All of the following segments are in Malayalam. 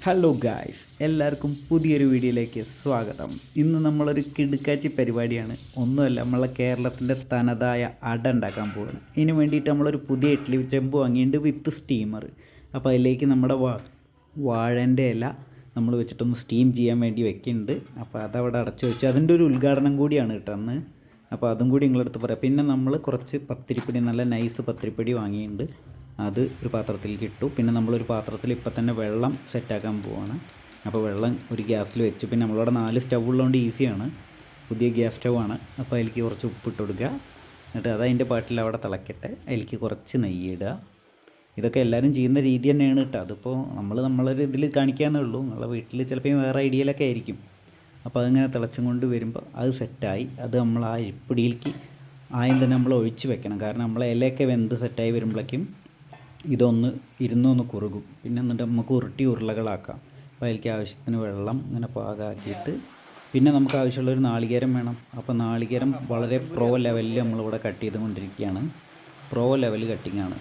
ഹലോ ഗായ്സ്, എല്ലാവർക്കും പുതിയൊരു വീഡിയോയിലേക്ക് സ്വാഗതം. ഇന്ന് നമ്മളൊരു കിടുക്കാച്ചി പരിപാടിയാണ്. ഒന്നുമല്ല, നമ്മളെ കേരളത്തിൻ്റെ തനതായ അട ഉണ്ടാക്കാൻ പോവുകയാണ്. ഇതിന് വേണ്ടിയിട്ട് നമ്മളൊരു പുതിയ ഇഡ്ഡലി ചെമ്പ് വാങ്ങിയിട്ടുണ്ട് വിത്ത് സ്റ്റീമർ. അപ്പോൾ അതിലേക്ക് നമ്മുടെ വാഴൻ്റെ ഇല നമ്മൾ വെച്ചിട്ടൊന്ന് സ്റ്റീം ചെയ്യാൻ വേണ്ടി വെക്കുന്നുണ്ട്. അപ്പോൾ അതവിടെ അടച്ചു വെച്ചു. അതിൻ്റെ ഒരു ഉദ്ഘാടനം കൂടിയാണ് കേട്ടോ അന്ന്. അപ്പോൾ അതും കൂടി നിങ്ങളടുത്ത് പറയാം. പിന്നെ നമ്മൾ കുറച്ച് പത്തിരിപ്പൊടി, നല്ല നൈസ് പത്തിരിപ്പൊടി വാങ്ങിയിട്ടുണ്ട്. അത് ഒരു പാത്രത്തിലേക്ക് ഇട്ടു. പിന്നെ നമ്മളൊരു പാത്രത്തിൽ ഇപ്പം തന്നെ വെള്ളം സെറ്റാക്കാൻ പോവാണ്. അപ്പോൾ വെള്ളം ഒരു ഗ്യാസിൽ വെച്ചു. പിന്നെ നമ്മളവിടെ 4 സ്റ്റൗ ഉള്ളതുകൊണ്ട് ഈസിയാണ്. പുതിയ ഗ്യാസ് സ്റ്റൗ ആണ്. അപ്പോൾ അതിലേക്ക് കുറച്ച് ഉപ്പിട്ട് കൊടുക്കുക. എന്നിട്ട് അതതിൻ്റെ പാട്ടിൽ അവിടെ തിളക്കട്ടെ. അതിലേക്ക് കുറച്ച് നെയ്യ് ഇടുക. ഇതൊക്കെ എല്ലാവരും ചെയ്യുന്ന രീതി തന്നെയാണ് കേട്ടോ. അതിപ്പോൾ നമ്മളൊരു ഇതിൽ കാണിക്കാന്നേ ഉള്ളൂ. നിങ്ങളുടെ വീട്ടിൽ ചിലപ്പോൾ വേറെ ഐഡിയയിലൊക്കെ ആയിരിക്കും. അപ്പോൾ അതിങ്ങനെ തിളച്ചും കൊണ്ട് വരുമ്പോൾ അത് സെറ്റായി. അത് നമ്മൾ ആ ഇപ്പിടിയിലേക്ക് ആദ്യം തന്നെ നമ്മൾ ഒഴിച്ച് വെക്കണം. കാരണം നമ്മളെ ഇലയൊക്കെ വെന്ത് സെറ്റായി വരുമ്പോഴേക്കും ഇതൊന്ന് ഇരുന്നൊന്ന് കുറുകും. പിന്നെ എന്നിട്ട് നമുക്ക് ഉരുളകളാക്കാം. അപ്പോൾ അതിലേക്ക് ആവശ്യത്തിന് വെള്ളം ഇങ്ങനെ പാകമാക്കിയിട്ട് പിന്നെ നമുക്ക് ആവശ്യമുള്ളൊരു നാളികേരം വേണം. അപ്പോൾ നാളികേരം വളരെ പ്രോ ലെവലിൽ നമ്മളിവിടെ കട്ട് ചെയ്തുകൊണ്ടിരിക്കുകയാണ്. പ്രോ ലെവൽ കട്ടിങ്ങാണ്.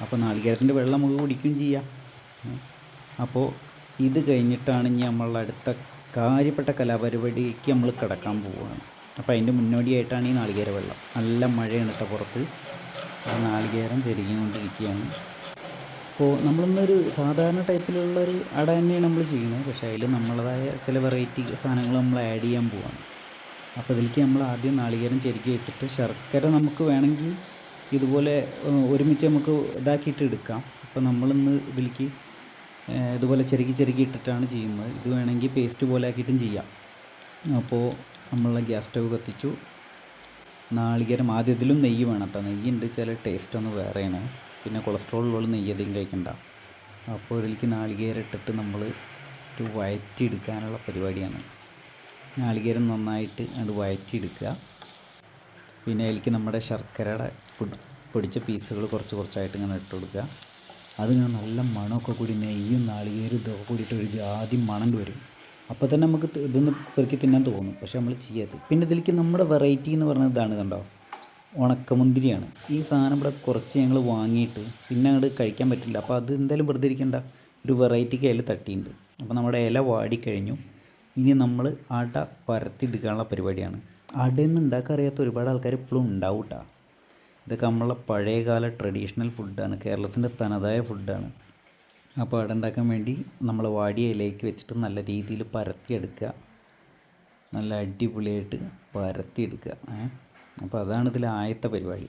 അപ്പോൾ നാളികേരത്തിൻ്റെ വെള്ളം നമുക്ക് കുടിക്കുകയും ചെയ്യാം. അപ്പോൾ ഇത് കഴിഞ്ഞിട്ടാണ് ഇനി നമ്മളുടെ അടുത്ത കാര്യപ്പെട്ട കലാപരിപാടിക്ക് നമ്മൾ കിടക്കാൻ പോവുകയാണ്. അപ്പോൾ അതിൻ്റെ മുന്നോടിയായിട്ടാണ് ഈ നാളികേര വെള്ളം. നല്ല മഴയാണ് കേട്ടോ പുറത്ത്. നാളികേരം ചെരിഞ്ഞുകൊണ്ടിരിക്കുകയാണ്. അപ്പോൾ നമ്മളിന്നൊരു സാധാരണ ടൈപ്പിലുള്ളൊരു അട തന്നെയാണ് നമ്മൾ ചെയ്യുന്നത്. പക്ഷേ അതിൽ നമ്മളതായ ചില വെറൈറ്റി സാധനങ്ങൾ നമ്മൾ ആഡ് ചെയ്യാൻ പോവാണ്. അപ്പോൾ ഇതിലേക്ക് നമ്മൾ ആദ്യം നാളികേരം ചെരുക്കി വെച്ചിട്ട് ശർക്കര നമുക്ക് വേണമെങ്കിൽ ഇതുപോലെ ഒരുമിച്ച് നമുക്ക് ഇതാക്കിയിട്ട് എടുക്കാം. അപ്പോൾ നമ്മളിന്ന് ഇതിലേക്ക് ഇതുപോലെ ചെറുക്കി ഇട്ടിട്ടാണ് ചെയ്യുന്നത്. ഇത് വേണമെങ്കിൽ പേസ്റ്റ് പോലെ ആക്കിയിട്ടും ചെയ്യാം. അപ്പോൾ നമ്മളെ ഗ്യാസ് സ്റ്റവ് കത്തിച്ചു. നാളികേരം ആദ്യത്തിലും നെയ്യ് വേണം കേട്ടോ. നെയ്യുണ്ട് ചില ടേസ്റ്റ് ഒന്ന് വേറെയാണ്. പിന്നെ കൊളസ്ട്രോളുള്ള നെയ്യ് അധികം കഴിക്കണ്ട. അപ്പോൾ ഇതിലേക്ക് നാളികേരം ഇട്ടിട്ട് നമ്മൾ ഒരു വഴറ്റിയെടുക്കാനുള്ള പരിപാടിയാണ്. നാളികേരം നന്നായിട്ട് അത് വഴറ്റിയെടുക്കുക. പിന്നെ അതിലേക്ക് നമ്മുടെ ശർക്കരയുടെ പൊടിച്ച പീസുകൾ കുറച്ചായിട്ട് ഇങ്ങനെ ഇട്ട് കൊടുക്കുക. അതിങ്ങനെ നല്ല മണമൊക്കെ കൂടി നെയ്യും നാളികേരും ഇതൊക്കെ കൂടിയിട്ട് ഒരു ജാതി മണം വരും. അപ്പോൾ തന്നെ നമുക്ക് ഇതൊന്ന് പെറുക്കി തിന്നാൻ തോന്നും. പക്ഷേ നമ്മൾ ചെയ്യാത്തത്. പിന്നെ ഇതിലേക്ക് നമ്മുടെ വെറൈറ്റി എന്ന് പറഞ്ഞത് ഇതാണ്, കണ്ടോ, ഉണക്കമുന്തിരിയാണ്. ഈ സാധനം ഇവിടെ കുറച്ച് ഞങ്ങൾ വാങ്ങിയിട്ട് പിന്നെ അങ്ങോട്ട് കഴിക്കാൻ പറ്റില്ല. അപ്പോൾ അത് എന്തായാലും വെറുതെ ഇരിക്കേണ്ട, ഒരു വെറൈറ്റിക്ക് അതിൽ തട്ടിയിട്ടുണ്ട്. അപ്പോൾ നമ്മുടെ ഇല വാടിക്കഴിഞ്ഞു. ഇനി നമ്മൾ അട പരത്തിയെടുക്കാനുള്ള പരിപാടിയാണ്. അടയൊന്നും ഉണ്ടാക്കാൻ അറിയാത്ത ഒരുപാട് ആൾക്കാർ ഇപ്പോഴും ഉണ്ടാവും കേട്ടോ. ഇതൊക്കെ നമ്മളെ പഴയകാല ട്രഡീഷണൽ ഫുഡാണ്. കേരളത്തിൻ്റെ തനതായ ഫുഡാണ്. അപ്പോൾ അട ഉണ്ടാക്കാൻ വേണ്ടി നമ്മൾ വാടിയ ഇലയ്ക്ക് വെച്ചിട്ട് നല്ല രീതിയിൽ പരത്തിയെടുക്കുക. നല്ല അടിപൊളിയായിട്ട് പരത്തിയെടുക്കുക. അപ്പോൾ അതാണ് ഇതിൽ ആദ്യത്തെ പരിപാടി.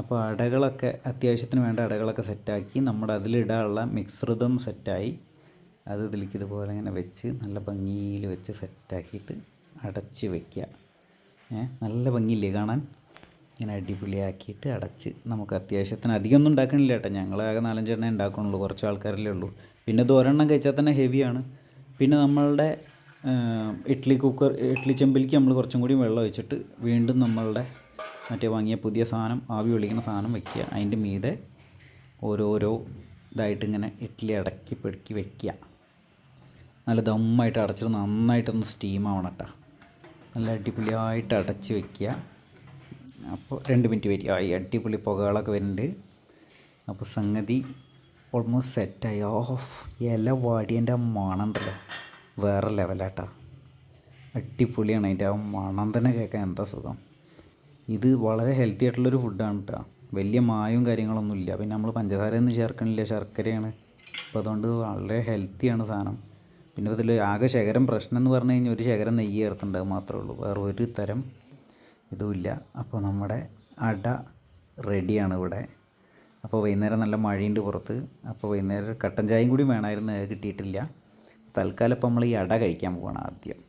അപ്പോൾ അടകളൊക്കെ അത്യാവശ്യത്തിന് വേണ്ട അടകളൊക്കെ സെറ്റാക്കി നമ്മുടെ അതിലിടാനുള്ള മിശ്രിതം സെറ്റായി. അത് ഇതിലേക്ക് ഇതുപോലെ ഇങ്ങനെ വെച്ച് നല്ല ഭംഗിയിൽ വെച്ച് സെറ്റാക്കിയിട്ട് അടച്ച് വയ്ക്കുക. നല്ല ഭംഗിയില്ലേ കാണാൻ? ഇങ്ങനെ അടിപൊളിയാക്കിയിട്ട് അടച്ച് നമുക്ക് അത്യാവശ്യത്തിന് അധികമൊന്നും ഉണ്ടാക്കണില്ല കേട്ടോ. ഞങ്ങളാകെ 4-5 എണ്ണേ ഉണ്ടാക്കണുള്ളൂ. കുറച്ച് ആൾക്കാരല്ലേ ഉള്ളൂ. പിന്നെ ഇത് ഒരെണ്ണം കഴിച്ചാൽ തന്നെ ഹെവിയാണ്. പിന്നെ നമ്മളുടെ ഇഡ്ഡലി ചെമ്പിലേക്ക് നമ്മൾ കുറച്ചും കൂടി വെള്ളം ഒഴിച്ചിട്ട് വീണ്ടും നമ്മളുടെ മറ്റേ വാങ്ങിയ പുതിയ സാധനം, ആവി ഒളിക്കുന്ന സാധനം വയ്ക്കുക. അതിൻ്റെ മീതെ ഓരോരോ ഇതായിട്ട് ഇങ്ങനെ ഇഡ്ഡലി അടക്കി പെടുക്കി വയ്ക്കുക. നല്ല ദമ്മായിട്ട് അടച്ചിട്ട് നന്നായിട്ടൊന്ന് സ്റ്റീം ആവണം കേട്ടോ. നല്ല അടിപൊളിയായിട്ട് അടച്ച് വയ്ക്കുക. അപ്പോൾ 2 മിനിറ്റ് വെയിറ്റ് ആയി. അടിപൊളി പുകകളൊക്കെ വരുന്നുണ്ട്. അപ്പോൾ സംഗതി ഓൾമോസ്റ്റ് സെറ്റായി. ഇല വാടിയതിൻ്റെ ആ മണം ഉണ്ടല്ലോ, വേറെ ലെവലാട്ടാ. അടിപൊളിയാണ്. അതിൻ്റെ ആ മണം തന്നെ കേൾക്കാൻ എന്താ സുഖം. ഇത് വളരെ ഹെൽത്തി ആയിട്ടുള്ളൊരു ഫുഡാണ് കേട്ടോ. വലിയ മായവും കാര്യങ്ങളൊന്നുമില്ല. പിന്നെ നമ്മൾ പഞ്ചസാരയൊന്നും ചേർക്കണില്ല, ശർക്കരയാണ്. അപ്പോൾ അതുകൊണ്ട് വളരെ ഹെൽത്തിയാണ് സാധനം. പിന്നെ ഇതിൽ ആകെ ശകരം പ്രശ്നം എന്ന് പറഞ്ഞു കഴിഞ്ഞാൽ ഒരു ശകരം നെയ്യ് ചേർത്തുണ്ടാകും മാത്രമേ ഉള്ളൂ. വേറെ ഒരു തരം ഇതുമില്ല. അപ്പോൾ നമ്മുടെ അട റെഡിയാണ് ഇവിടെ. അപ്പോൾ വൈകുന്നേരം നല്ല മഴയുണ്ട് പുറത്ത്. അപ്പോൾ വൈകുന്നേരം കട്ടൻ ചായയും കൂടി വേണമായിരുന്നു, അത് കിട്ടിയിട്ടില്ല. തൽക്കാലം ഇപ്പോൾ നമ്മൾ ഈ അട കഴിക്കാൻ പോകണം ആദ്യം.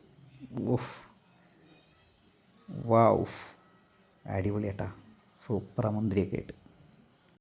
വാവ്, അടിപൊളിയാട്ടാ. സൂപ്പറാ മുന്തിരിയൊക്കെ ആയിട്ട്.